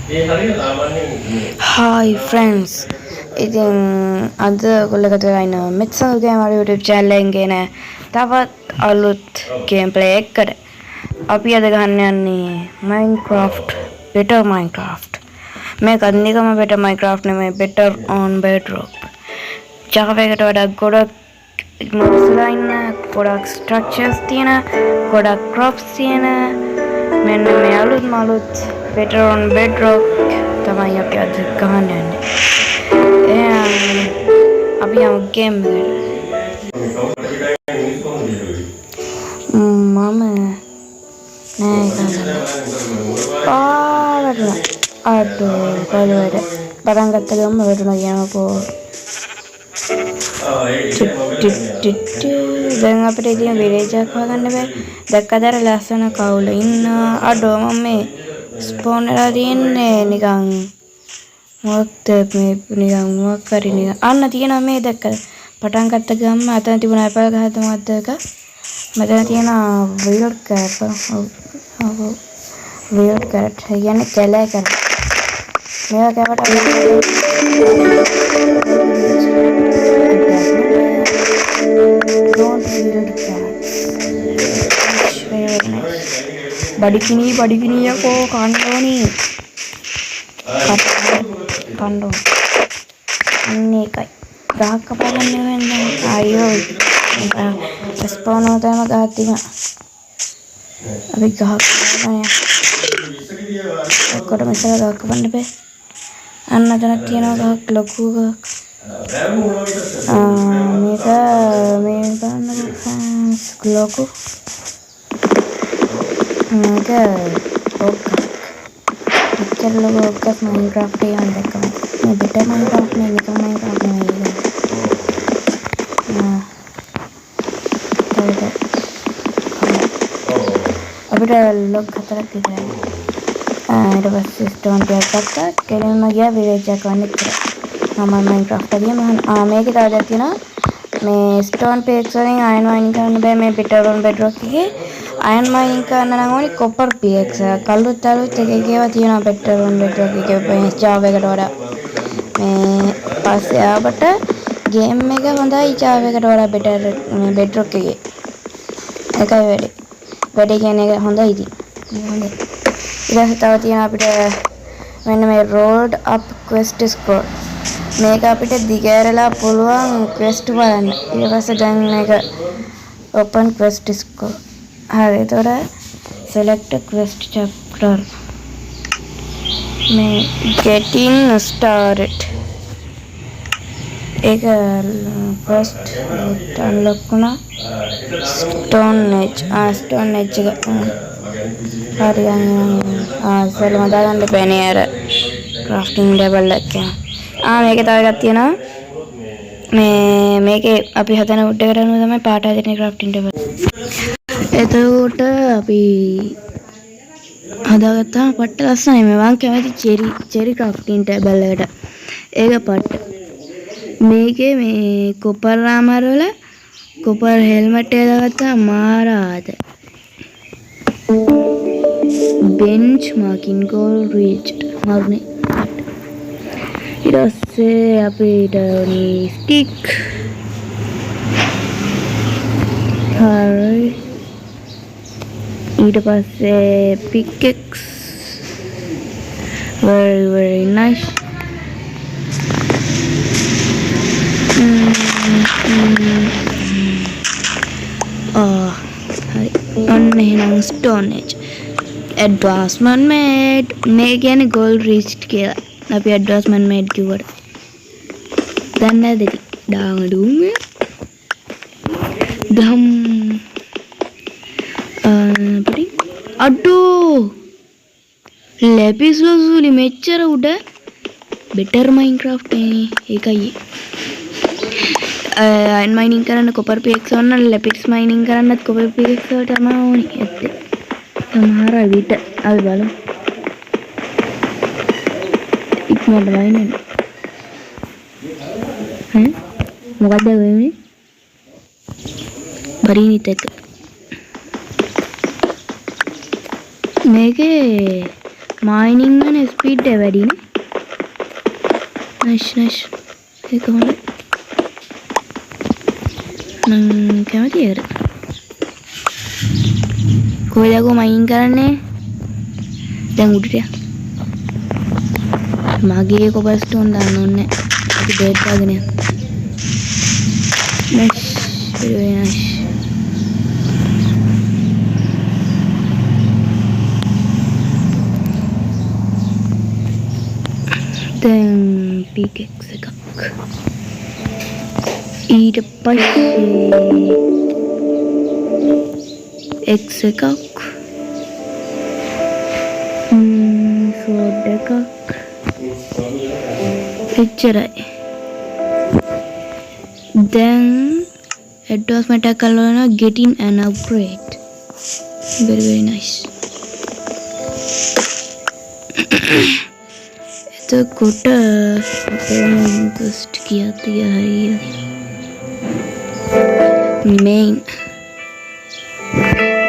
Hi friends. ඉතින් අද ඔයගොල්ලෝ එකතු වෙලා ඉන්නවා මෙත්සල් ගේම් වල YouTube channel එකෙන් ගෙන තවත් අලුත් ගේම් ප්ලේ එකකට. අපි අද ගන්න යන්නේ Minecraft Better Minecraft. මේක අනිකම Better Minecraft නෙමෙයි Better on Bedrock. Java එකට වඩා ගොඩක් මොඩ්ස්ලා ඉන්න ගොඩක් ස්ට්‍රක්චර්ස් තියෙන ගොඩක් crops තියෙන මෙන්න මේ අලුත් Better on Bedrock තමයි අපි අද ගහන්න යන්නේ. අපි යමු ගේම් එකට. මම නෑ පාවරුණා අඩෝ බලවල පටන් ගත්ත ගමන් වැටුණා කියනකෝ. දැන් අපිට ඉතින් විලේජ් එකක් හොයාගන්න බෑ. දැක්කද අර ලස්සන කවුල ඉන්න අඩෝ මම මේ ස්පෝන් වෙලා තියෙන්නේ නිකන් මොකක්ද මේ නිකන් මොකක් හරි නිකන් අන්න තියෙනවා මේ දැක්කද පටන් ගත්ත ගමන් අතන තිබුණ ඇපල් ගහද මොකක්ද එක මෙතන තියෙන වීල් කැරට් ඔව් වීල් කැරට් කියන්නේ කැලෑ කැරට් මේවා කැවට බඩිකිනී යකෝ කණ්ඩෝනි කණ්ඩෝ අන්න එකයි ගහක් කපාගන්න වෙන්නේ අයියෝ ස්පෝන් වතම ගහක් තිබුණා අපි ගහක් කපාගන්න ඔක්කොටම ඉස්සර ගහක් කපන්න බෑ අන්න අතන තියෙනවා ගහක් ලොකු ගහක් මේක ගන්න ලොකු මේක पिक्चर लोगों का माइनक्राफ्ट ही आने का मैं बेटर माइनक्राफ्ट में निकल माइनक्राफ्ट में ये तो इधर अभी लोग खतरा कर रहे हैं मेरे पास स्टोन पे करता केले में गया विलेज जाकर निकला हमारा माइनक्राफ्ट अभी मैं क्या कर देती ना मैं स्टोन पे एक्सोरिंग आयरन माइनिंग करने पे मैं बेटर ऑन बेडरॉक की आयरन माइनिंग करना नागोनी कॉपर पीएक्स कल्लु तालु तेगेवा තියෙනවා better on bedrock එකේ මේ Java එකට වඩා මේ පස්සේ ආවට ගේම් එක හොඳයි Java එකට වඩා better මේ bedrock එකේ එකයි වැඩේ කියන්නේ එක හොඳයි ඉතින් හොඳයි ඊට තව තියෙනවා අපිට මෙන්න මේ rolled up quest scroll මේක අපිට දිගෑරලා පුළුවන් quest බලන්න ඊට පස්සේ දැන් මේක open quest scroll හරි එතකොට select a quest chapter මේ getting started ඒක first unlock වුණා stone edge එක හරි ඉස්සෙල්ලාම දාගන්න බෑනේ අර crafting table එක මේක තව එකක් තියෙනවා මේකේ අපි හදන wood එකට අනුව තමයි පාට හදන්නේ crafting table එතකොට අපි හදාගත්තාම පට්ට ලස්සනයි මේ මං කැමති චෙරි crafting table එකට ඒක පට්ට මේකේ මේ කොපර් ආමර් වල කොපර් හෙල්මට් එක දාගත්තා මාරාද bench marking goal reached මාරුනේ ඊට පස්සේ අපිට ඕනි stick හරි ඊට පස්සේ pickaxe very nice හරි ඔන්න එහෙනම් stone age advancement made මේ කියන්නේ goal reached කියලා අපි advancement made කිව්වට දැන් නේද ඉතින් ඩාංගඩුම් දම් පරි අඩෝ ලැපිස් ලසුලි මෙච්චර උඩ බෙටර් මයින්ක්‍රාෆ්ට් ඒකයි අයන් මයිනින් කරන්න කොපර් පීඑක්ස් ඕන ලැපිස් මයිනින් කරන්නත් කොපර් පීඑක්ස් වලට තමයි ඕනි ඇත්තේ සමහර විට අපි බලමු ඉක්මනට වයින්නේ මොකද්ද වෙන්නේ බරිනිත් එක මේකේ mining වල ස්පීඩ් එක වැඩිනේ. nice. ඒක හොඳයි. මම කැමති ඒකට. කොහෙද අකෝ මයින් කරන්නේ? දැන් උඩට යා. මගේ කොබල් ස්ටෝන් දාන්න ඕනේ. අපි බේඩ් දාගෙන යන්න. nice. very nice. දැන් pickaxe එකක්. ඊට පස්සේ x එකක්. sword එකක්. එච්චරයි. then advancement එකක් කරනවා getting an upgrade. very nice. එතකොට just කියා හරියට main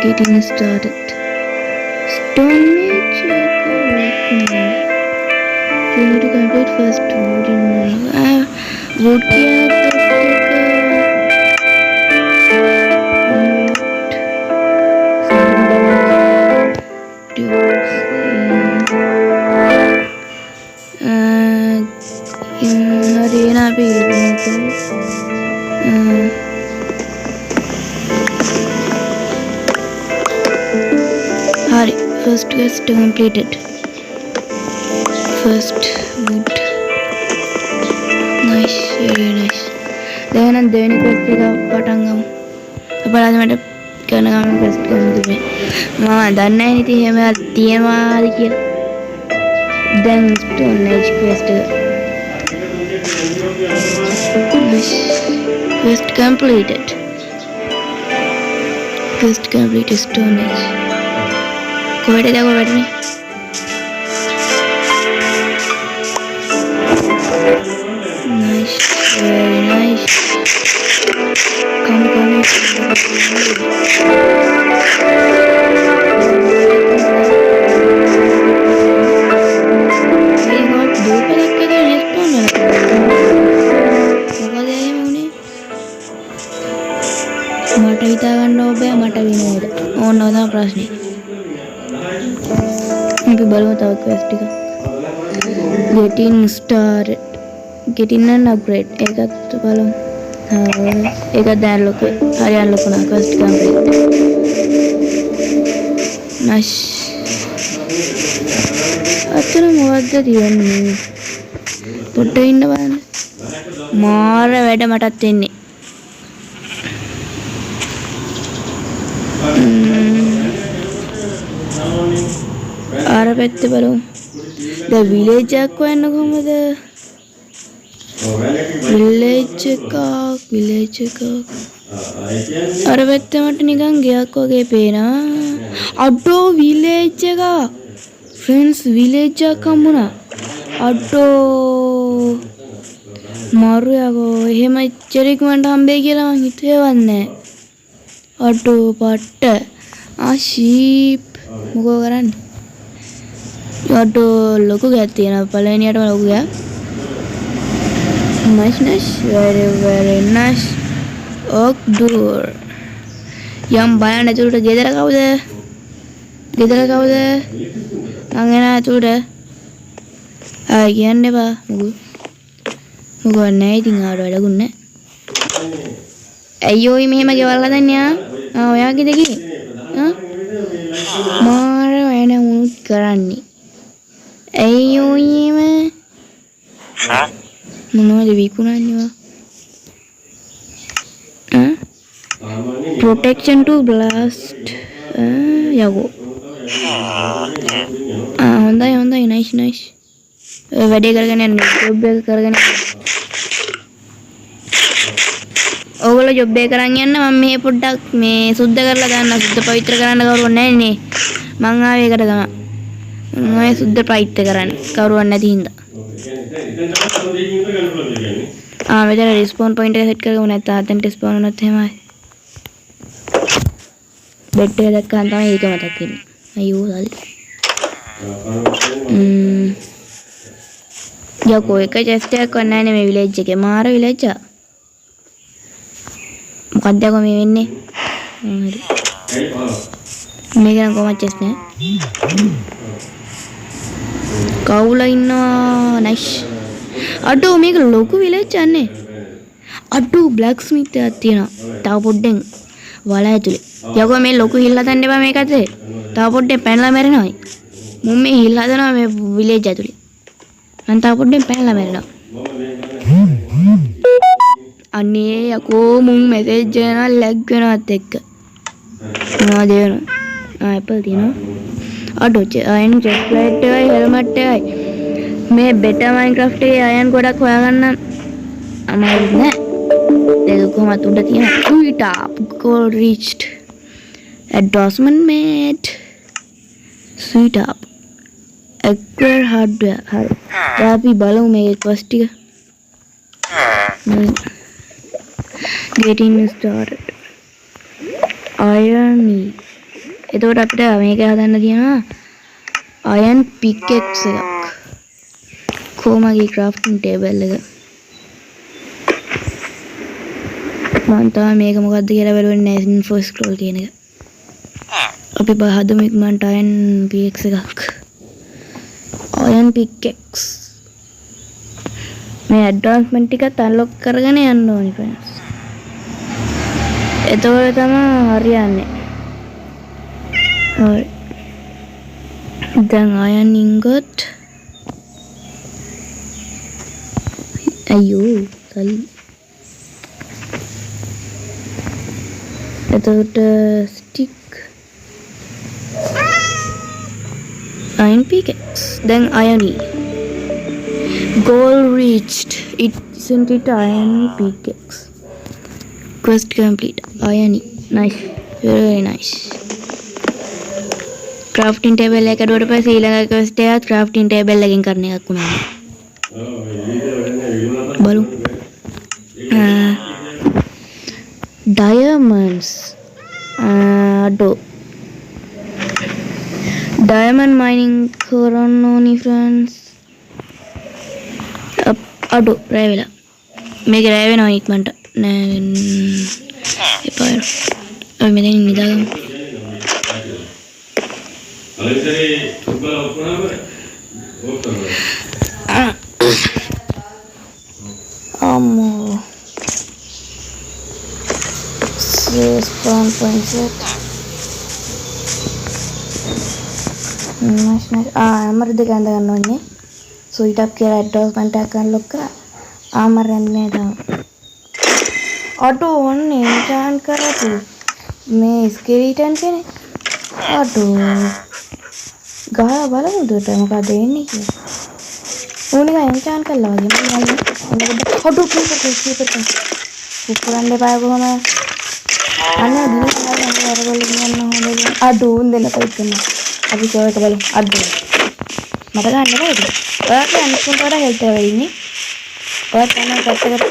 getting started. Stone age you need to complete first wood in wood first quest completed. First wood. Nice, very nice. Then දෙවෙනි quest එක පටන් ගමු. අපරාධ මට කරන ගමන් quest ගන්න දුන්නේ. මම දන්නේ නැහැ ඉතින් එහෙම තියනවාද කියලා. දැන් stone age quest එක. Nice. Quest completed. Quest completed stone age. कोई देखो बैठने nice very nice come ये बहुत दूर पे रख के तो रेस्पॉन्ड है මොකද එහෙම උනේ මට හිතා ගන්න ඕබෑ මට විනෝද ඕන නෝ තමයි ප්‍රශ්නේ අපි බලමු තව quest එක getting started getting an upgrade ඒකත් බලමු ඒක දැන් ලොකු හරියට ලොකු නා quest complete nice අතන මොකද්ද තියන්නේ පොඩ්ඩක් ඉන්න බලන්න මාර වැඩ මටත් එන්නේ අර පැත්තේ බලමු. දැන් විලේජ් එකක් හොයන්න කොහමද? විලේජ් එකක්. අර පැත්තේ මට නිකන් ගයක් වගේ පේනවා. අඩෝ විලේජ් එක. ෆ්‍රෙන්ඩ්ස් විලේජ් එකක් හම්බුණා. අඩෝ මාරුයකෝ එහෙම ඉච්චරෙක් මන්ට හම්බෙයි කියලා මං හිතුවේවත් නැහැ. අඩෝ පට්ට. ෂීප් මොකෝ කරන්නේ? අඩෝ ලොකු ගයක් තියෙනවා පළවෙනියටම ලොකු ගයක්. nice very nice. oak door. යම් බලන්න ඇතුළට ගෙදර කවුද? මං එනවා ඇතුළට. කියන්න එපා මොකෝ නැහැ ඉතින් ආවට වැඩකුත් නැහැ. ඇයි ඔය මෙහෙම ගෙවල් හදන්නේ ඔයාගේද කි? මාර වැඩ මුත් කරන්නේ. ඇයි ඔය එහෙම? මොනවද විකුණන්නේ? protection to blast යකෝ. හොඳයි nice. වැඩේ කරගෙන යන්න ජොබ් එක කරගෙන ඕගොල්ලෝ ජොබ් එක කරන් යන්න මම මේ පොඩ්ඩක් මේ සුද්ධ කරලා ගන්න සුද්ධ පවිත්‍ර කරන්න කවුරුත් නැහැ නේ මං ආවේ ඒකට තමයි මම සුද්ධ පවිත්‍ර කරන්න කවුරුත් නැති හින්දා මෙතන රිස්පෝන් පොයින්ට් එක සෙට් කරගමු නැත්නම් අතෙන් රිස්පෝන් වුණොත් එහෙමයි බෙඩ් එක දැක්කම තමයි ඒක මතක් වෙන්නේ අයියෝ සල්ලි යකෝ එක චෙස්ට් එකක් වන්න නැහැ මේ විලේජ් එකේ. මාර විලේජ් එක. මොකක්ද යකෝ මේ වෙන්නේ? හරි. මේක නම් කොහොමද චෙස්ට් නේ? කවුලා ඉන්නවා. නයිස්. අඩෝ මේක ලොකු විලේජ් යන්නේ. අඩෝ බ්ලැක් ස්මිත් එකක් තියෙනවා. තව පොඩ්ඩෙන් වල ඇතුලේ. යකෝ මේ ලොකු හිල් හදන්න එපා මේක ඇතුලේ. තව පොඩ්ඩෙන් පැනලා මැරෙනවා. මුන් මේ හිල් හදනවා මේ විලේජ් ඇතුලේ. මං තව පොඩ්ඩෙන් පැනලා මැරෙනවා. අනේ යකෝ මුන් මෙසේජ් කරනවා ලැග් වෙනවත් එක්ක. මොනවද වෙනව? ඇපල් තියෙනවා. අඩෝ අයන් චෙස්ට් ප්ලේට් එකයි හෙල්මට් එකයි. මේ බෙටර් මයින්ක්‍රාෆ්ට් එකේ අයන් ගොඩක් හොයාගන්න අමාරු නෑ. ඒක කොහොමද උඩ තියෙන tweet up goal reached advancement made sweet up acquire hardware. හරි. අපි බලමු මේ quest ටික. getting started iron. එතකොට අපිට මේක හදන්න තියෙනවා iron pickaxe එකක්. කොහොමගේ crafting table එක. මම තාම මේක මොකද්ද කියලා බලන්නේ නැහැ. info scroll කියන එක. අපි හදමු ඉක්මනට iron pickaxe එකක්. iron pickaxe. මේ advancement ටිකත් unlock කරගෙන යන්න ඕනි friends. එතකොට තමයි හරියන්නේ. හරි. දැන් iron ingot. අයියෝ සල්ලි. එතකොට stick. iron pickaxe. Then iron. Goal reached. Isn't it iron pickaxe? Quest complete. Iron. Nice. Very nice. Crafting table එක ඩොට පස්සේ ඊළඟ quest එක crafting table එකකින් කරන එකක් වුණා. බලමු. Diamonds. අඩෝ. Diamond mining කරන්න ඕනි friends. අඩෝ රැ වෙලා. මේක රැ වෙනවා ඉක්මනට. නෑ එපා. ඔය මෙතන නිදාගමු. අම්මෝ. Spawn point set. Nice. Armor දෙක අඳ ගන්න ඕනේ. Sweet up කියලා advancement එකක් unlock කරා. armor යන්නේ තාම. අඩෝ ඔන්නේ enchant කරපු මේ skeleton කෙනෙක්. අඩෝ ගහලා බලමුද මොකද වෙන්නේ කියලා. ඕනික enchant කළා වගේ මම අඩෝ කීපර් උපරන්න එපා කොහොම අනේ දිනවල වරගොල්ල ගියන්න හොඳද අඩෝ උන්දෙන කයිකම අපි ඒක බලමු අඩෝ මට ගන්න බෑද ඔයාට අනිකුන්ට වඩා හෙල්ත් එක වැඩි ඉන්නේ ඔයාට තමයි පැත්තකට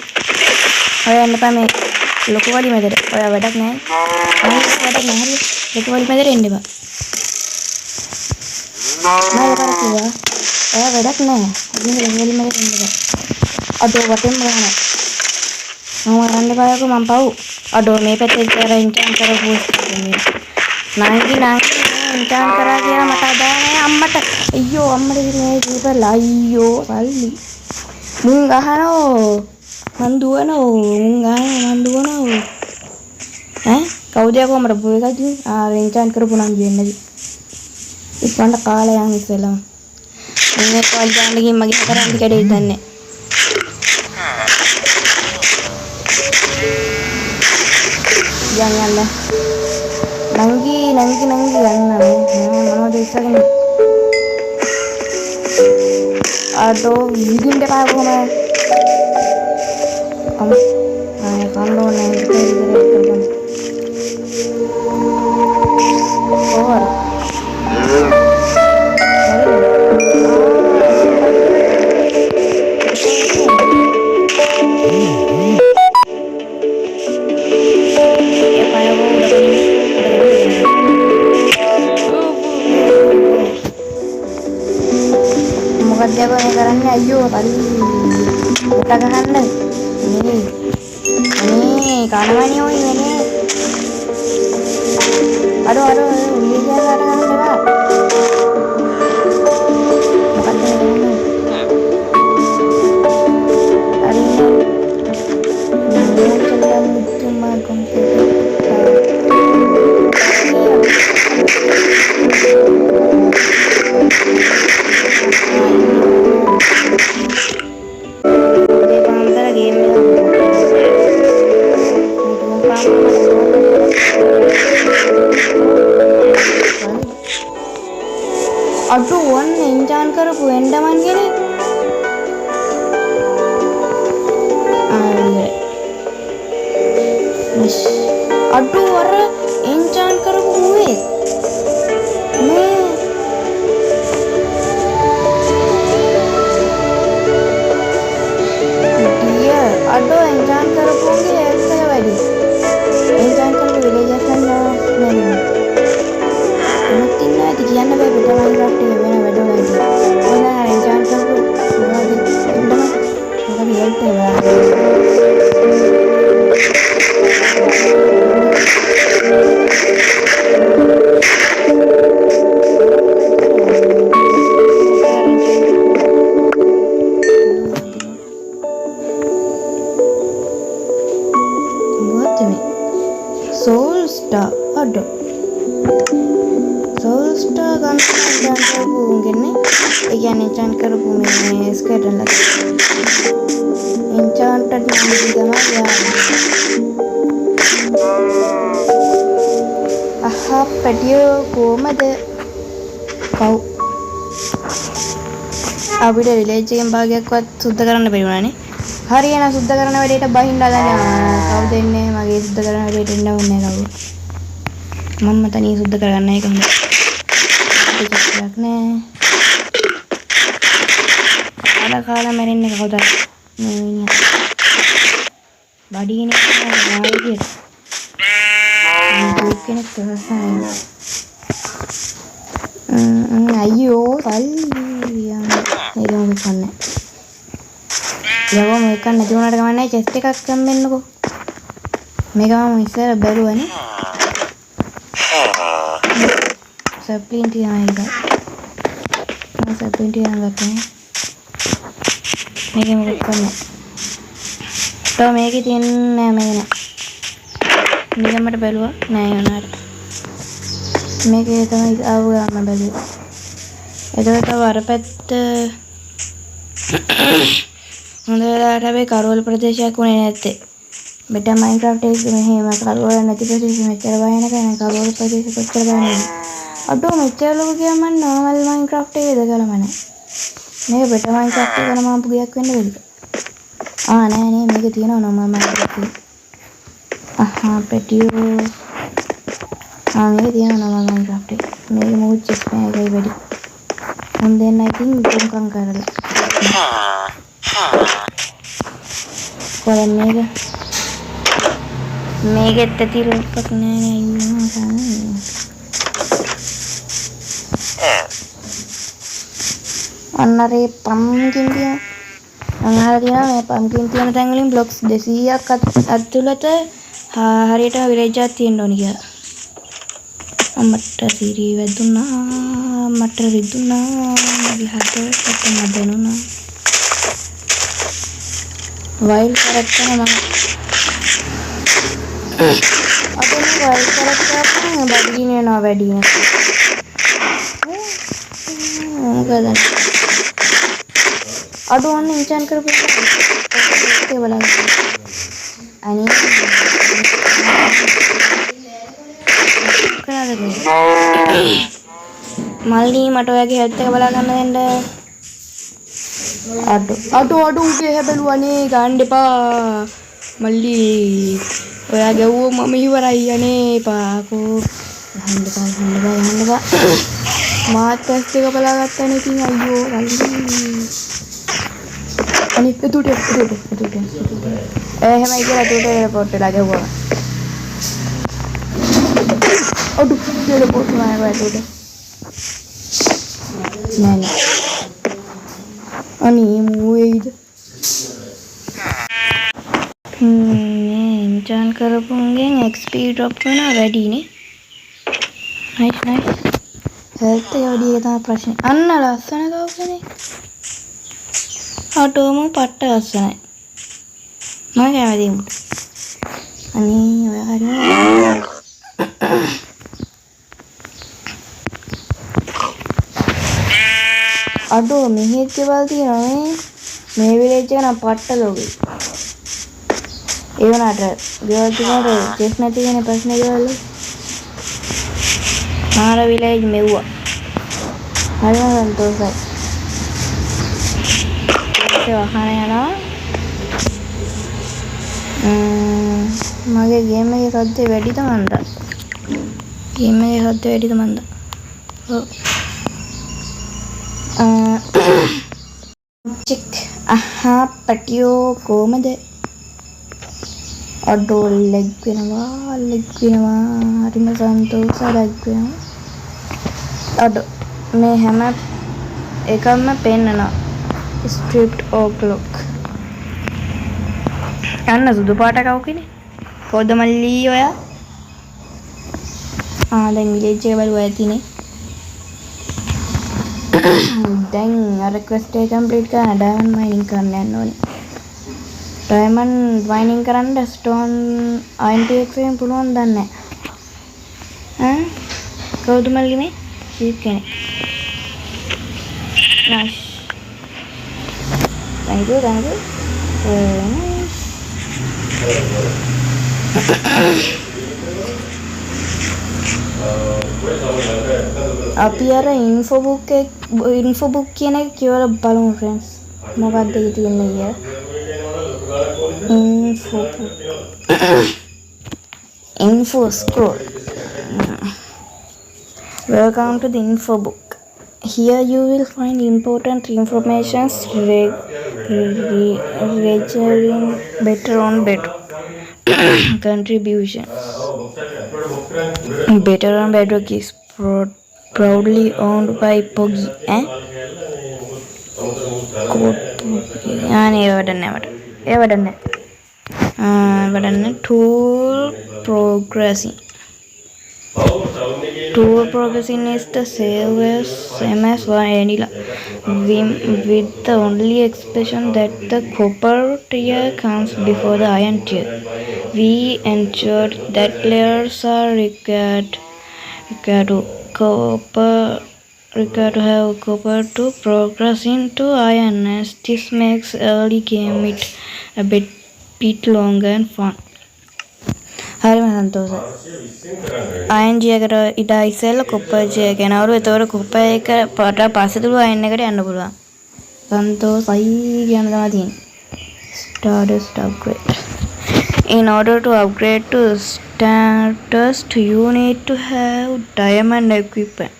ඔයා යන්න මේ ලොකු වලි මැදට ඔයා වැඩක් නැහැ වැඩක් නැහැ හරි ලොකු වලි මැදට එන්න එපා මම කරා ඔයා වැඩක් නැහැ ඉතින් ලොකු වලි මැදට එන්න එපා අඩෝ වටෙන් බලන්න මම රන්න බයක මම පව් අඩෝ මේ පැත්තේ ඉතර ඉන්ටර්න් කරපු නංගි ඉන්ටර්න් කරා කියලා මට අදානේ අම්මට අයියෝ අම්මට ඉතින් කීපලා අයියෝ සල්ලි මුන් ගහනෝ මන් දුවනෝ මුන් දුවනෝ ඈ කවුද යකෝ මට බෝ එකක් දී ඉන්ටර්න් කරපු නංගි වෙන්නේද ඉක්මනට කාලා යන් ඉස්සෙල්ලා මේ කාල් ගන්න ගිහින් මගේ කරන් කඩේ දන්නේ jangan lah nanggi jangan mana desa ini aduh bikin deh apa mana kalau nanti kita මොකක්ද යකෝ මේ කරන්නේ අයියෝ පල්ලි මුට ගහන්න නේ කනවනේ ඔය නේ අඩෝ උලිය කියලා ගන්න එපා මොකක්ද මේ අඩු වන් එන්ජාන් කරපු එන්ඩමන් කෙනෙක් අඩු වර එන්ජාන් කරපු මුවේ මේ අඩෝ එන්ජාන් කරපුගේ ඇත්තක වැඩි එන්ජාන් කරපු විලේජස් නම් ඉන්න ඇති කියන්න බෑ පිට මයින්ක්‍රාෆ්ට් එක වෙන වැඩ වලදී මොන එන්ජාන් කරපු මොකද එන්නම මොකද හෙල්ත් එක Soul Star අඩෝ Soul Star ගන්න එන්ජාන් කරපු උන්ගන්නේ ඒ කියන්නේ එන්ජාන් කරපු මේ ස්කේටන් ලක් එන්චාන්ටඩ් නම් තමයි අහා පැටියෝ කොහමද කව් අපිට විලේජ් එකෙන් භාගයක්වත් සුද්ධ කරන්න බැරි වුණානේ හරියන සුද්ධ කරන වැඩේට බහින්න හදන්නේ කවුද එන්නේ මගේ සුද්ධ කරන වැඩේට එන්න ඕනේ කවුද මම තනිය සුද්ධ කරගන්න එක හොඳයි ටිකක් නෑ කාලා මැරෙන්නේ කවුද මේ බඩිනේ නායකයෙක් කෙනෙක් තවසයි අයියෝ සල්ලියා ඒක මොකක්ද කන්නේ යවම එක නැති වුණාට කමන්නේ චෙස්ට් එකක් ගම්මෙන්නකෝ මේක මම ඉස්සර බැලුවනේ සප්ලින් තියනවා ඒක සප්ලින් තියනවා ගත්තනේ මේක මොකක්ද කන්නේ තව මේකේ තියෙන්නේ නෑ මේක නෑ නිකම්මට බැලුවා නෑ යනාට මේකේ තමයි ආව ගන්න බැලුවා එතකොට තව අර පැත්ත හොඳ වෙලාවට හැබැයි කරවල ප්‍රදේශයක් වුණේ නැත්තේ මෙතන මයින්ක්‍රාෆ්ට් එකේ මෙහෙම කරවල නැති ප්‍රදේශෙ මෙච්චර බයනක නෑ කරවල ප්‍රදේශෙ කොච්චර ගන්නේ අඩෝ මෙච්චර ලොකු ගියා මම නෝමල් මයින්ක්‍රාෆ්ට් එකේද ගලම නෑ මේක බෙටර් මයින්ක්‍රාෆ්ට් එක කරන මම පුගයක් වෙන්න බැරිද නෑ මේක තියෙනවා නෝමල් මයින්ක්‍රාෆ්ට් එක අහා පැටියෝ මේක තියෙනවා නෝමල් මයින්ක්‍රාෆ්ට් එක මේක මොකද චෙස් එකයි වැඩි මම දෙන්න ඉතින් දුම්කම් කරලා කොහොමද මේකෙත් තිරුප්පක් නෑ අයියෝ අන්නරේ පම්කින් තියන අහලා තියෙනවා මේ පම්කින් තියෙන තැන් වලින් බ්ලොක්ස් 200ක් අතුලත හරියට විලේජ් එකක් තියෙන්න ඕනි කියලා අම්මට සිරි වැදුනා මට රිදුනා මගේ හදට මදනුනා වයිල් කරක්ටන මම අද මේ වයිල් කරක්ටන බඩගින්න වෙනවා වැඩි මොකද අඩු වන්න ඉන්චාන් කරපු ඒක බලන්න අනේ කරාද මල්ලි මට ඔයාගේ හෙල්ත් එක බලා ගන්න දෙන්න අඩු උගේ හැබලුවනේ ගන්න එපා මල්ලි ඔයා ගැව්වෝ මම ඉවරයි අනේ පාකෝ යන්න බා මාත් ටෙස්ට් එක බලා ගත්තානේ ඉතින් අයියෝ මල්ලි අනිත් දුට එහෙමයි කියලා දුට එයාපෝට් එලා ගැව්වා අඩු එයාපෝට් නෑ නෑ අනේ මූවේද එන්චාන් කරපුන්ගෙන් XP ඩ්‍රොප් වෙනවා වැඩිනේ. Nice nice. හෙල්ත් එක වැඩි එක තමයි ප්‍රශ්නේ. අන්න ලස්සන කවුසනේ. ආටෝම පට්ට ලස්සනයි. මම කැමතියි උඹට. අනේ ඔය හරියට අඩෝ මෙහෙත් ගෙවල් තියෙනවා මේ විලේජ් එක නම් පට්ට ලෝකෙ. ඒ වුණාට ගෙවල් තිබුණාට චෙස් නැති කෙනේ ප්‍රශ්නේ ගෙවල්. මාර විලේජ් මෙව්වා. හරිම සන්තෝෂයි. ඒක වහන යනවා. මගේ ගේම් එකේ සද්දේ වැඩිද මන්ද? ගේම් එකේ සද්දේ වැඩිද මන්ද? ඔව්. චෙක් පටියෝ කොහමද? අඩෝ ලෙග් වෙනවා හරිම සන්තෝෂයි ලෙග් වෙනවා. අඩෝ මේ හැම එකක්ම පෙන්නනවා ස්ක්‍රිප්ට් ඕක්ලොක් යන්න සුදු පාට කවුකිනේ පොද මල්ලි ඔයා දැන් විලේජ් එක බලුවා ඇතිනේ. දැන් අර ක්වෙස්ට් එක කම්ප්ලීට් කරලා ඩයමන්ඩ් මයිනින් කරන්න යන්න ඕනේ. ඩයමන්ඩ් මයිනින් කරන්න ස්ටෝන් අයන් ටීඑක්ස් එකෙන් පුළුවන් දන්නේ නැහැ. කවුද මල්ලි මේ? චීප් කෙනෙක්. නයිස්. thank you nice. අපි අර ඉන්ෆෝ බුක් කියන එක කියවලා බලමු ෆ්‍රෙන්ඩ්ස්. මොකක්ද ඒක තියෙන්නේ කියලා. info scroll. Welcome to the info book. Here you will find important information regarding better on better contributions. Better on Bedrock is proudly owned by Poggy. Tool progressing is the same as vanilla, with the only exception that the copper tier comes before the iron tier. We ensured that players are required to have copper to progress into iron, as this makes early game it a bit longer and fun. හරිම සන්තෝෂයි. අයන් G එකට ඊට ඉස්සෙල්ලා copper G එක එනවලු. ඒතකොට copper එක පාට පස්සේ තුල අයන් එකට යන්න පුළුවන්. සන්තෝෂයි කියන තමයි තියෙන්නේ. Stardust upgrade. In order to upgrade to Stardust, you need to have diamond equipment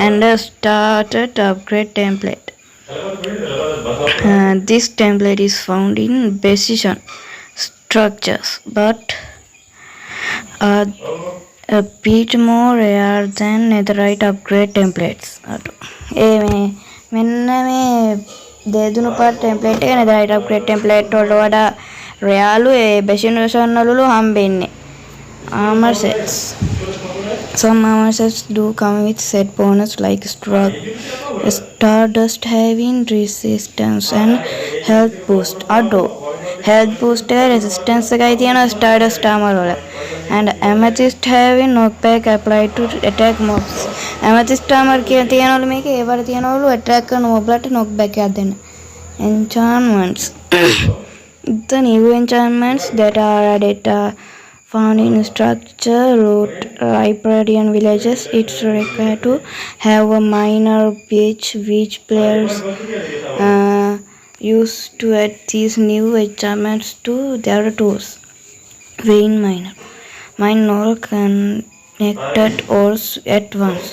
and a starter upgrade template. This template is found in Precision Structures, but a bit more rare than netherite upgrade templates. මෙන්න මේ දෙදුණු පාට template එක netherite upgrade template වලට වඩා රයාලු ඒ බෙෂන් version වලලු හම්බෙන්නේ. Armor sets. Some armor sets do come with set bonus like Stardust having resistance and health boost. Health boost එක resistance එකයි තියෙනවා Stardust armor වල. And amethyst having knockback applied to attack mobs. Amethyst armor කියන තියෙනවලු මේකේ ඒ වල තියෙනවලු attack කරන mob වලට knockback එකක් දෙන්න. Enchantments. The new enchantments that are added are found in structure, root, riparian villages. It's required to have a minor which players use to add these new enchantments to their tools. Vein miner. Mine all connected ores at once.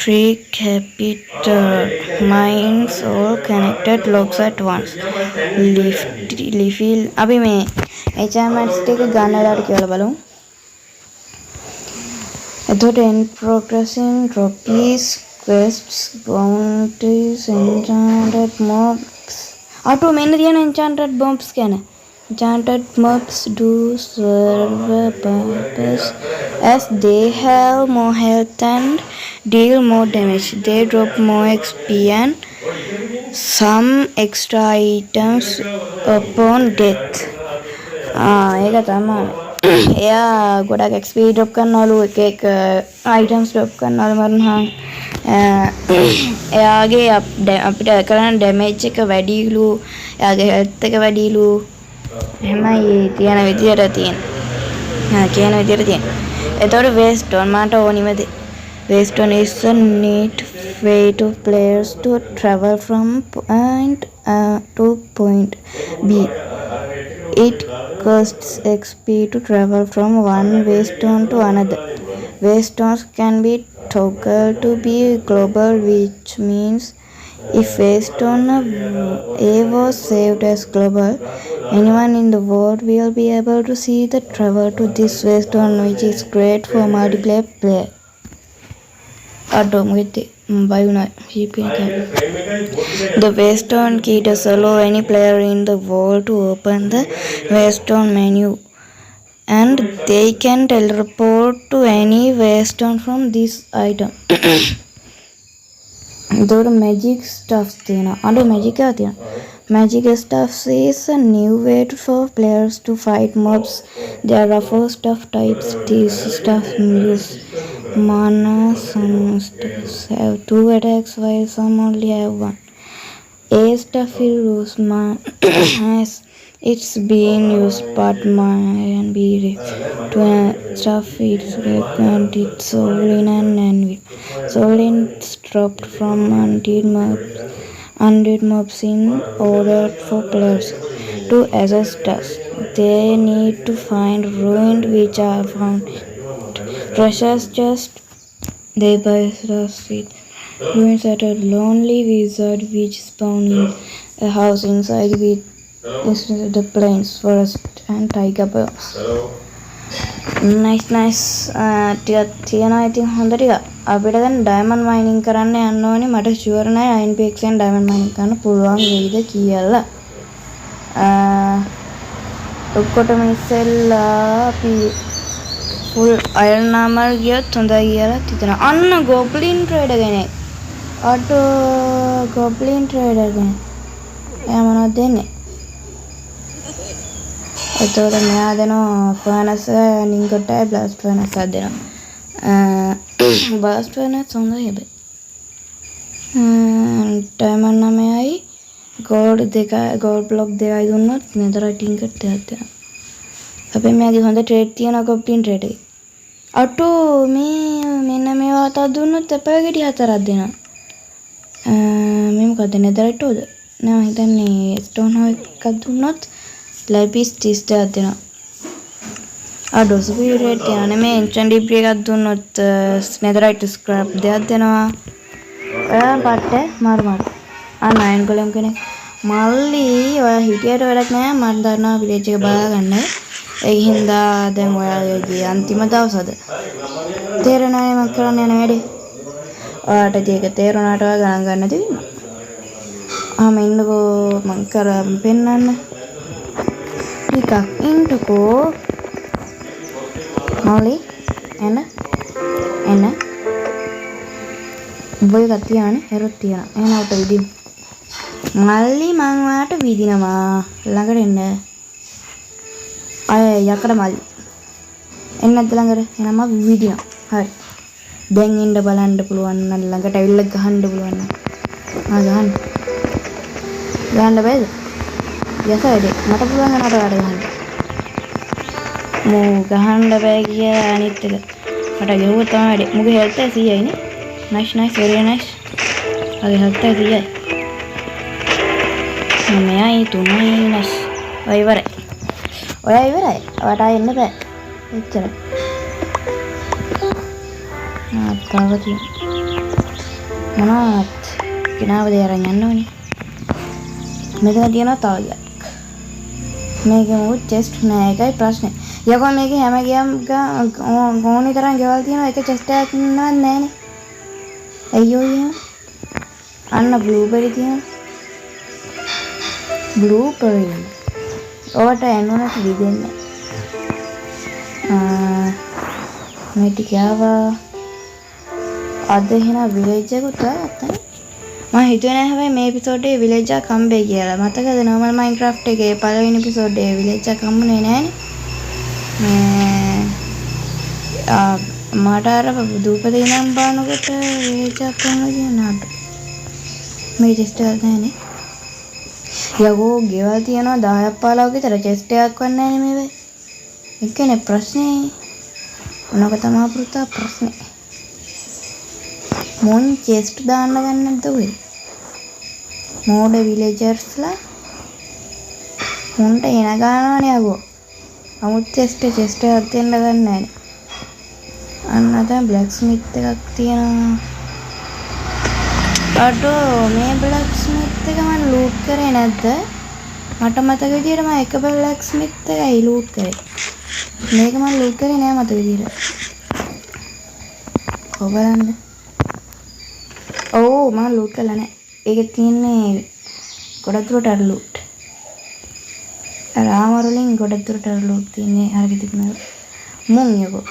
Tree capital mines all connected logs at once. Leafy अभी मैं enchantments ටික ගන්නලාට කියලා බලමු. එතකොට end progressing trophies quests, bounties, enchanted mobs. Auto main diyan enchanted bombs kya na? Enchanted mobs do serve a purpose as they have more health and deal more damage. They drop more XP and some extra items upon death. ඒක තමයි. එයා ගොඩක් XP drop කරනවලු එක items drop කරනවලු මරුණාම එයාගේ අපිට කරන damage එක වැඩිලු එයාගේ health එක වැඩිලු එහෙමයි තියෙන විදියට තියෙන කියන විදියට තියෙන. එතකොට Waystone මට ඕනිම දේ. Waystone is a neat way to players to travel from point A to point B. It costs XP to travel from one waystone to another. Waystones can be toggled to be global, which means if waystone A was saved as global, anyone in the world will be able to see the travel to this waystone, which is great for multiplayer play. The waystone key does allow any player in the world to open the waystone menu, and they can teleport to any waystone from this item. Though magic stuffs magic stuffs is a new way for players to fight mobs. There are 4 stuff types. These stuffs use mana. Some stuffs have 2 attacks while some only have 1. A stuff will lose mana as it's being used, but can be to stuff its and its soul and anvil. Soul is dropped from undead mobs in order for players to access dust. They need to find ruined which are found treasures just they buy dust with ruins at a lonely wizard which spawn in a house inside with the plains, forest and tiger birds. Nice. ටිකක් තියනවා ඉතින් හොඳ ටික. අපිට දැන් diamond mining කරන්න යන්න ඕනේ. මට sure නෑ 9px එකෙන් diamond mining කරන්න පුළුවන් වෙයිද කියලා. ඔක්කොටම ඉස්සෙල්ලා අපි full iron armor ගියොත් හොඳයි කියලා හිතනවා. අන්න goblin trader කෙනෙක්. auto goblin trader කෙනෙක්. එයා මොනවද දෙන්නේ? එතකොට මෙයා දෙනවා furnace ingot එකයි blast furnace එකක් දෙනවා. blast furnace හොඳයි හැබැයි. diamond 9යි gold block 2යි දුන්නොත් netherite ingot එකක් දෙනවා. අපි මෙයාගේ හොඳ trade තියෙනවා goblin trade එකේ. auto මෙන්න මේවා අතක් දුන්නොත් අපේ ගෙඩි 4ක් දෙනවා. මේ මොකද netherite උද? නෑ හිතන්නේ stone hoe එකක් දුන්නොත් ලයිපිස් 30ක් දෙනවා. ඩොස්පී රේට් යන මේ එන්චන්ට් ඩිබ්‍රි එකක් දුන්නොත් netherite scrap 2ක් දෙනවා. ඔයා පට්ට මාරු. අයන් ගොලම් කෙනෙක්. මල්ලි ඔයා හිටියට වැඩක් නෑ. මම දන්නවා විලේජ් එක බලාගන්න. ඒ හින්දා දැන් ඔයාගේ අන්තිම දවසද. තේරෙනවනේ මම කරන්න යන වැඩේ. ඔයාට ඒක තේරුණාට ඔයා ගණන් ගන්න දෙන්න. ඉන්නකෝ මම කරන් පෙන්නන්න. ටිකක් ඉන්නකෝ. මල්ලි එන්න. උඹේ එකක් තියානේ හැරොත් තියනවා. එහෙනම් උට විදිමු. මල්ලි මං ඔයාට විදිනවා. ළඟට එන්න. අය යකඩ මල්ලි. එන්න නැද්ද ළඟට? එහෙනම් මම විදිනවා. හරි. දැන් ඉන්න බලන්න පුළුවන් නම් ළඟට ඇවිල්ලා ගහන්න පුළුවන් නම්. ගහන්න. ගහන්න බෑද? යසයිද? මට පුළුවන් නේද ඔයාට ගහන්න? මෝ ගහන්න බෑ කියලා අනිත් එක. මට ගෙවුවා තමයි වැඩේ. මුගේ හෙල්ත් 100යි නේ. nice very nice. අගේ හෙල්ත් 100යි. මෙයයි තුනයි nice. ඔය ඉවරයි. ඔයාට ආයෙ එන්න බෑ. එච්චරයි. තව තියෙනවා. මොනවත් කිනාවද අරන් යන්න ඕනේ. මෙතන තියෙනවා තව එකක්. මේකේ මොකද chest නෑ ඒකයි ප්‍රශ්නේ. යකෝ මේකේ හැම ගියම් ඕනි තරම් ගෙවල් තියෙනවා එක chest එකක් නෑනේ. අයියෝ යා අන්න බ්ලූබෙරි තියෙනවා. බ්ලූබෙරි ඔවට එන්නොත් විදෙන්නේ. මේ ටික ආවා. අද එහෙනම් විලේජ් එකට අතන මම හිතුවේ නෑ හැබැයි මේ එපිසෝඩ් එකේ විලේජ් එක හම්බෙයි කියලා. මතකද normal Minecraft එකේ පළවෙනි එපිසෝඩ් එකේ විලේජ් එක හම්බුනේ නෑනේ. මට අර දූපතේ ඉඳන් බලනකොට විලේජ් එකක් කරනවා කියනවාට මේ චෙස්ට් එකක් නෑනේ. යකෝ ගෙවල් තියනවා 10ක් 15ක් විතර චෙස්ට් එකක් වත් නෑනේ මේ වෙයි. ඒකනේ ප්‍රශ්නේ. මොනක තමයි පුතා ප්‍රශ්නේ. මොන් චෙස්ට් දාන්න ගන්න නැද්ද ඔය? මෝඩ විලේජර්ස්ලා මොන්ට එන ගන්නවනේ යකෝ. අමුත් චෙස්ට් එකක් දෙන්න ගන්න නෑනේ. අන්න දැන් බ්ලැක් ස්මිත් එකක් තියෙනවා. අඩෝ මේ බ්ලැක් ස්මිත් එක මම ලූට් කරේ නැද්ද? මට මතක විදියට මම එක බ්ලැක් ස්මිත් එකයි ලූට් කරේ. මේක මම ලූට් කරේ නෑ මතක විදියට. ඔබ බලන්න. ඔව් මම ලූට් කළා නෑ. ඒකේ තියෙන්නේ ගොඩක් දුරට අර ලූට්. රාමර වලින් ගොඩක් දුරට අර ලූට් තියෙන්නේ හරියට තිබුණා. මුන් යකෝ.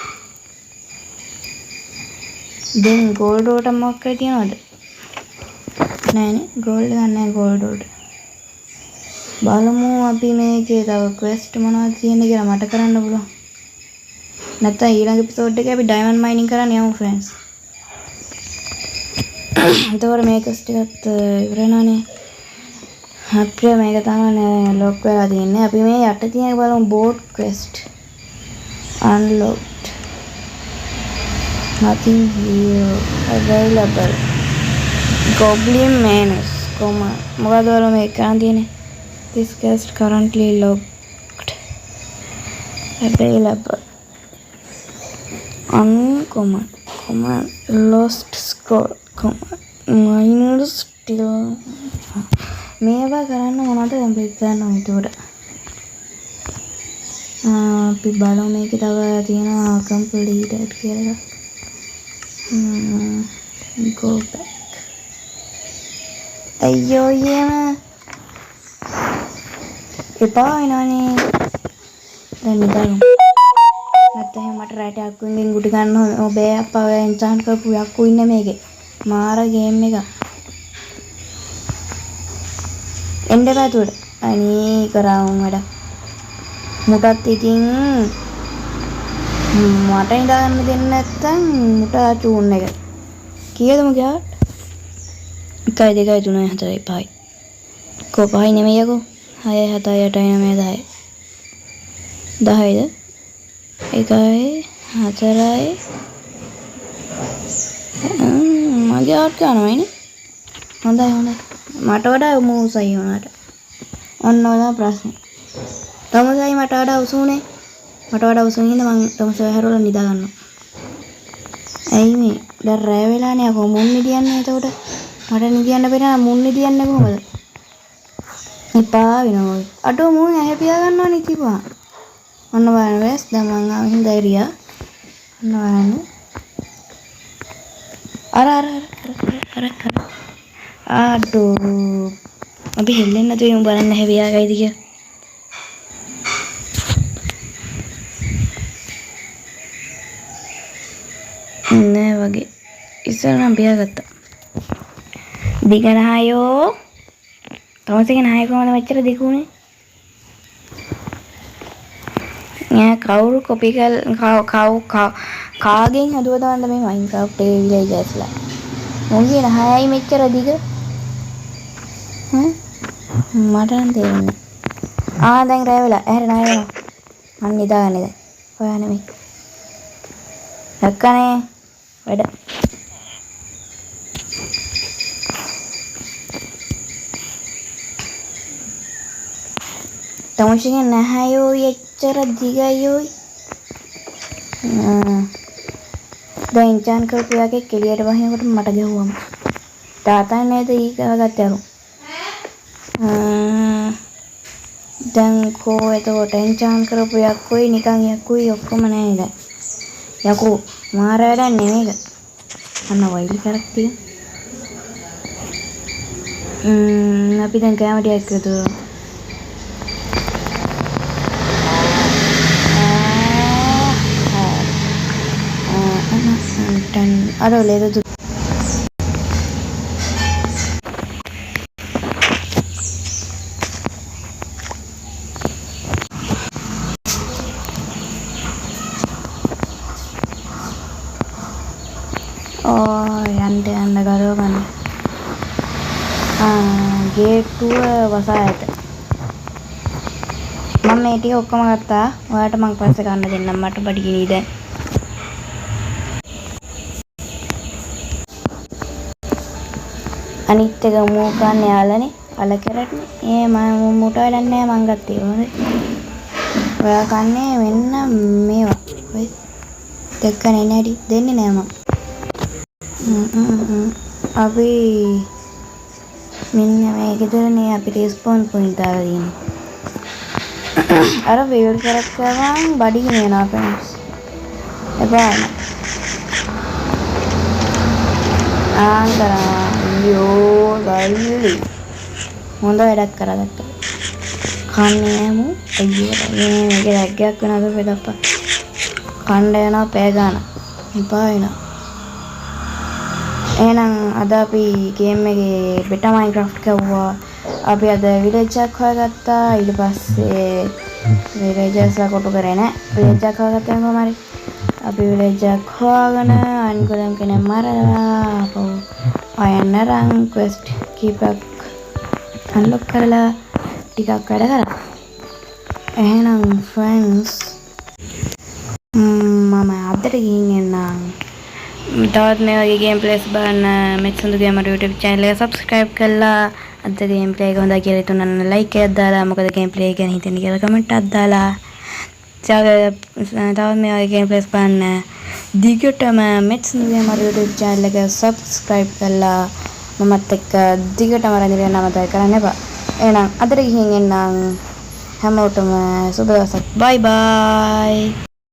දැන් ගෝල්ඩ් වලට මොකක් කරේ තියනවද? නෑනේ ගෝල්ඩ් ගන්න නෑ ගෝල්ඩ් වලට. බලමු අපි මේකේ තව ක්වෙස්ට් මොනවද තියෙන්නේ කියලා මට කරන්න පුළුවන්. නැත්නම් ඊළඟ එපිසෝඩ් එකේ අපි ඩයමන්ඩ් මයිනින් කරන්න යමු ෆ්‍රෙන්ඩ්ස්. එතකොට මේ ක්වෙස්ට් එකත් ඉවර වෙනවනේ. අපේ මේක තමයි ලොක් වෙලා තියෙන්නේ. අපි මේ යට තියෙන බලමු boat quest. unlocked. Nothing here available. Goblin Manus. මොකද වල මේක කරන් තියෙන්නේ? This quest currently locked. Available. Uncommon. Common. Lost scroll. Common. Minor still. මේවා කරන්න මොනවද දැන් පිටන්න උන්ට. අපි බලමු මේකේ තව තියෙනවා completed කියලා. Go back. අයියෝ යම. එපා වෙනවනේ. දැන් නිදාගමු. නැත්නම් මට රැට අක්කුන්ගෙන් ගුටි ගන්න ඔබේ අප්පා එන්චාන්ට් කරපු යක්කු ඉන්නේ මේකේ. මාර ගේම් එක. එන්න බෑතුඩ. අනේ කරාවුම් වැඩ. මුටත් ඉතින් මට ඉඳා ගන්න දෙන්නේ නැත්තම් මුට චූන් එක. කීයද මගියාට? 1 2 3 4 5. කො පහයි නෙමෙයි යකෝ. 6 7 8 9 10. 10ද? 1යි 4යි මගියාට කරනවයිනේ. හොඳයි හොඳයි. මට වඩා උසයි වුණාට. ඔන්න ඔය ප්‍රශ්නේ. තමසයි මට වඩා උසුනේ. මට වඩා උසුනේ හින්දා මම තමසව හැරවලා නිදා ගන්නවා. ඇයි මේ? දැන් රැ වෙලානේ අකෝ මුන් නිදියන්නේ එතකොට. මට නිදියන්න බැරි නම් මුන් නිදියන්නේ කොහමද? ඉපා වෙනවා. අඩෝ මුන් ඇහැ පියා ගන්නවා නේ කිව්වා. ඔන්න බලන්න වෙස් දැන් මං ආව හින්දා ඉරියා. ඔන්න බලන්න. අර අඩෝ අපි හෙල්ලෙන්නේ නැතුව යමු බලන්න හැවියා ගයිද කියලා. නෑ වගේ ඉස්සරහම පියාගත්තා. දිගනහයෝ තමසගේ නාය කොහමද මෙච්චර දිගුනේ? යා කවුරු කොපි කාගෙන් හදුවද වන්ද මේ Minecraft එකේ විලේජර්ස්ලා. මොන්ගේ නහයයි මෙච්චර දිග? මට නම් තේරෙන්නේ. දැන් රැ වෙලා. ඇහැර නාය වෙනවා. මං නිදාගන්නේ දැන්. ඔයා නෙමෙයි. දැක්කනේ වැඩ. තමන්ගේ නහයෝ එච්චර දිගයෝයි. දැන් ඉන්චාන් කරපු යාගේ කෙලියට වහිනකොට මට ගැහුවම. තාතා නේද ඊ ගහගත්තේ අරු. දැන් කෝ එතකොට ඉන්චාන් කරපු යක්කුයි නිකන් යක්කුයි ඔක්කොම නැහැ නේද? යකෝ මාර වැඩක් නෙමෙයිද? අන්න වයිලි කරක් තියෙන. අපි දැන් කෑම ටිකක් එකතු අර ලේද යන්න ගලව ගන්න. ගේට්ටුව වසා ඇත. මම මේ ටික ඔක්කොම ගත්තා. ඔයාලට මං පස්සේ ගන්න දෙන්නම්. මට බඩගිනි දැන්. අනිත් එක මූ ගන්න යාළනේ. අල කැරට්නේ. මම මූට වැඩක් නැහැ මං ගත්තේ. හොඳයි. ඔයා කන්නේ මෙන්න මේවා. ඔය දෙකනේ නැටි දෙන්නේ නෑ මං. අපි මෙන්න මේකෙදනේ අපිට ස්පෝන් පොයින්ට් ආලා තියෙන්නේ. අර වේල් කරක් කරන් බඩගිනි වෙනවා ෆ්‍රෙන්ඩ්ස්. එපා ආන්දරා යෝ ගල්ලි හොඳ වැඩක් කරා දැක්කා. කන්නේ නෑමු අයියෝ මේක රැග්ගයක් වෙනවද පෙදප්පා. කණ්ඩ යනවා පෑ ගන්න. එපා වෙනවා. එහෙනම් අද අපි ගේම් එකේ බෙටා මයින්ක්‍රාෆ්ට් කවුවා. අපි අද විලේජ් එකක් හොයාගත්තා. ඊට පස්සේ විලේජර්ස්ලා කොටු කරේ නෑ. විලේජ් එකක් හොයාගත්තා කොහොම හරි. අපි විලේජ් එකක් හොයාගෙන අනිකලම් කෙනෙක් මරලා අපෝ අයන්න රන් ක්වෙස්ට් කීපයක් අන්ලොක් කරලා ටිකක් වැඩ කරා. එහෙනම් ෆ්‍රෙන්ඩ්ස් මම අදට ගිහින් එන්නම්. තවත් මේ වගේ ගේම් ප්ලේස් බලන්න මෙත්සඳු ගේමර් YouTube channel එක subscribe කරලා අද ගේම් ප්ලේ එක හොඳයි කියලා හිතුණා නම් like එකක් දාලා මොකද ගේම් ප්ලේ ගැන හිතන්නේ කියලා කමෙන්ට් එකක් දාලා තවත් මේ වගේ ගේම් ප්ලේස් බලන්න දිගටම මෙත්සඳු ගේමර් YouTube channel එක subscribe කරලා මමත් එක්ක දිගටම රැඳෙන්න අමතක කරන්න එපා. එහෙනම් අදට ගිහින් එන්නම් හැමෝටම සුබ දවසක්. bye bye